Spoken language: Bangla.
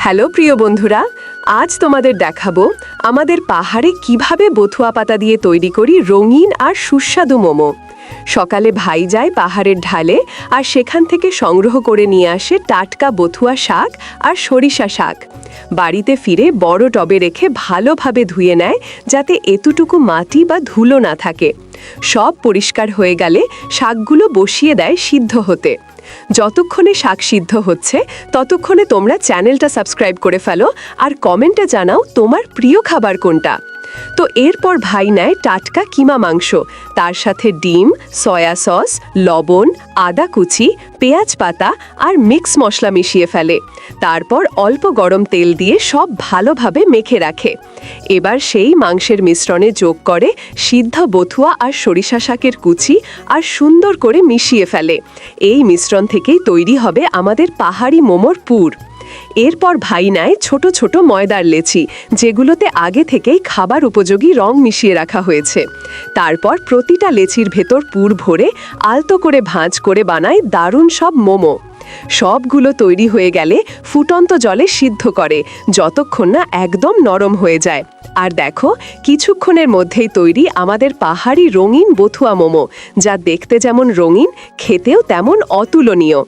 হ্যালো প্রিয় বন্ধুরা, আজ তোমাদের দেখাবো আমাদের পাহাড়ে কিভাবে বথুয়া পাতা দিয়ে তৈরি করি রঙিন আর সুস্বাদু মোমো। সকালে ভাই যায় পাহাড়ের ঢালে আর সেখান থেকে সংগ্রহ করে নিয়ে আসে টাটকা বথুয়া শাক আর সরিষা শাক। বাড়িতে ফিরে বড় টবে রেখে ভালোভাবে ধুয়ে নেয় যাতে এতটুকু মাটি বা ধুলো না থাকে। সব পরিষ্কার হয়ে গেলে শাকগুলো বসিয়ে দেয় সিদ্ধ হতে। যতক্ষণে শাক সিদ্ধ হচ্ছে ততক্ষণে তোমরা চ্যানেলটা সাবস্ক্রাইব করে ফেলো আর কমেন্টে জানাও তোমার প্রিয় খাবার কোনটা। তো এরপর ভাই নেয় টাটকা কিমা মাংস, তার সাথে ডিম, সয়া সস, লবণ, আদা কুচি, পেঁয়াজ পাতা আর মিক্স মশলা মিশিয়ে ফেলে। তারপর অল্প গরম তেল দিয়ে সব ভালোভাবে মেখে রাখে। এবার সেই মাংসের মিশ্রণে যোগ করে সিদ্ধ বথুয়া আর সরিষা শাকের কুচি আর সুন্দর করে মিশিয়ে ফেলে। এই মিশ্রণ থেকেই তৈরি হবে আমাদের পাহাড়ি মোমোর পুর। এরপর ভাই নেয় ছোট ছোট ময়দার লেচি, যেগুলোতে আগে থেকেই খাবার উপযোগী রং মিশিয়ে রাখা হয়েছে। তারপর প্রতিটা লেচির ভেতর পুর ভরে আলতো করে ভাঁজ করে বানায় দারুণ সব মোমো। সবগুলো তৈরি হয়ে গেলে ফুটন্ত জলে সিদ্ধ করে যতক্ষণ না একদম নরম হয়ে যায়। আর দেখো, কিছুক্ষণের মধ্যেই তৈরি আমাদের পাহাড়ি রঙিন বথুয়া মোমো, যা দেখতে যেমন রঙিন, খেতেও তেমন অতুলনীয়।